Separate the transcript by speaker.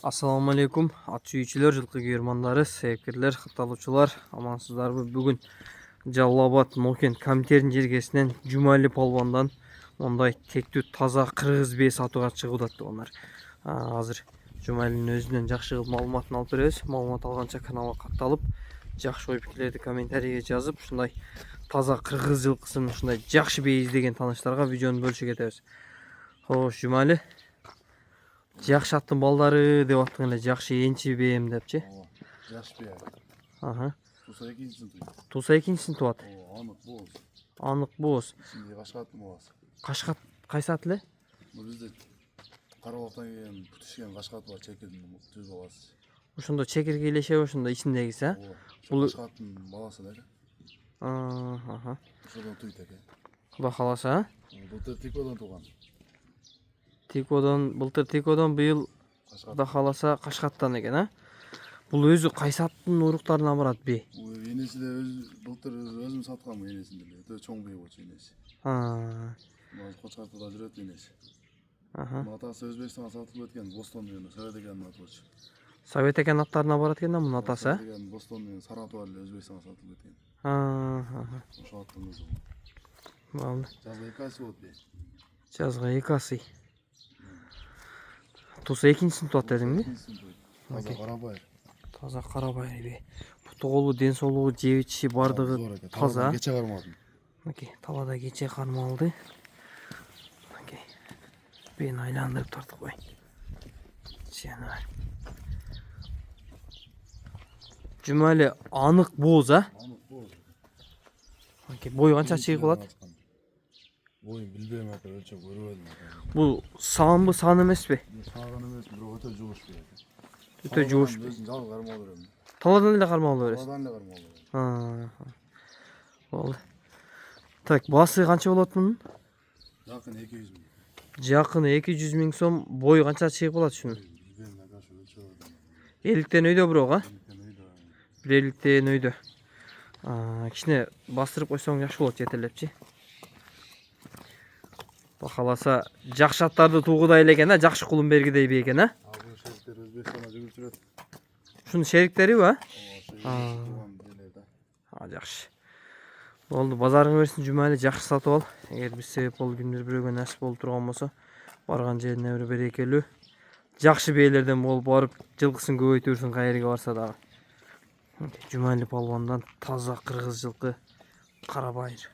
Speaker 1: Assalamu alaikum. Ат сүйүүчүлөр, жылкы күйөрмандары, себепкерлер, катталуучулар, амансыздарбы? Бүгүн Жалал-Абад Нолкен Камтердин жергесинен Жумали полвондан мондай тектүү таза кыргыз бээ сатууга чыгып атат болгондар. Азыр Жумалинин өзүнөн жакшы кылып маалыматын алып беребиз. Маалымат алганча каналга катталып, жакшы ой пикирлерди комментарийге жазып, ушундай таза кыргыз жылкысын ушундай жакшы бээ издеген тааныштарга видеону бөлүшүп кетебиз. Хош, Жумали. Жакшы аттын балдары деп аттың эле, жакшы энчи бээм депчи.
Speaker 2: Жакшы бээ.
Speaker 1: Аха.
Speaker 2: Туса экинчисин туйт.
Speaker 1: Туса экинчисин туат.
Speaker 2: Анық боз.
Speaker 1: Анық боз.
Speaker 2: Ичинде кашкаттын боласы.
Speaker 1: Кашкат кайсы ат эле?
Speaker 2: Бизде Карабактан келген бүтүшкен кашкат бар, чекердин түз баласы.
Speaker 1: Ошондо чекерге илешеби ошондо ичиндегиси, а?
Speaker 2: Бул кашкаттын баласы эле.
Speaker 1: Аха.
Speaker 2: Ошодон туйт экен.
Speaker 1: Кудай кааласа,
Speaker 2: Былтыр Тикодон туган.
Speaker 1: Былтыр Тикодон, быйыл Кудай кааласа Кашкаттан экен, а? Бул өзү кайсы аттын уруктарына барат бээ?
Speaker 2: Энеси эле былтыр өзүм саткам энесин эле. Өтө чоң бээ болчу энеси. Кочкартыда жүрөт энеси. Атасы Өзбекстанга сатылып кеткен, Бостон менен Совет экенин аты болчу.
Speaker 1: Совет экен аттарына барат экен да мунун атасы, а?
Speaker 2: Бостон менен Саратов эле Өзбекстанга сатылып кеткен. Ошол аттын өзү.
Speaker 1: Болду.
Speaker 2: Жазга 2 асы болот бээ.
Speaker 1: Жазга 2 асы. Туса экинчисин туат дедиңби?
Speaker 2: Таза карабай.
Speaker 1: Таза карабай бээ. Буту колу, ден соолугу, жебичи бардыгы таза.
Speaker 2: Кече кармадым.
Speaker 1: Талада кече кармалды. Бээни айландырып тартып кой. Жана. Жумали анық боз, а?
Speaker 2: Анық боз.
Speaker 1: Бою канча чыгып калат?
Speaker 2: Boyun bilbeyim atar, ölçek görüvedim.
Speaker 1: Bu sağın sağın emespi?
Speaker 2: Sağın emes, bir öte juvuş bir.
Speaker 1: Öte juvuş.
Speaker 2: Özün jal karma olurum.
Speaker 1: Taladan ile karma oluyoruz.
Speaker 2: Taladan ile karma olurum.
Speaker 1: Oldu. Tak, bası kança bolat bunun?
Speaker 2: Yakın 200 bin.
Speaker 1: Yakın 200 bin som, boyu kança çıkıp bolat şunun?
Speaker 2: Bilbeyim atar, şu ölçeğe.
Speaker 1: Elikten öydü bro, ha?
Speaker 2: Elikten öydü.
Speaker 1: Bir elikten öydü. Kişine bastırıp koysan yaxşı bolat yeterlepçi. Bakhalasa жакшы аттарды туугудай эле экен, а? Жакшы кулун бергидей бе экен, а?
Speaker 2: Бул шериктер Өзбекстанга жүгүрүп жүрөт.
Speaker 1: Ушунун шериктери ба?
Speaker 2: Ошо.
Speaker 1: Жакшы. Болду, базарыңа берсин Жумали, жакшы сатып ал. Эгер биз себеп болуп кимдир бирөөгө насип болуп турган болсо, барган жерине бир берекелүү, жакшы бээлерден болуп барып, жылкысын көбөйтүрсүн кайерге барса дагы. Жумали полвондан таза кыргыз жылкы карабайыр.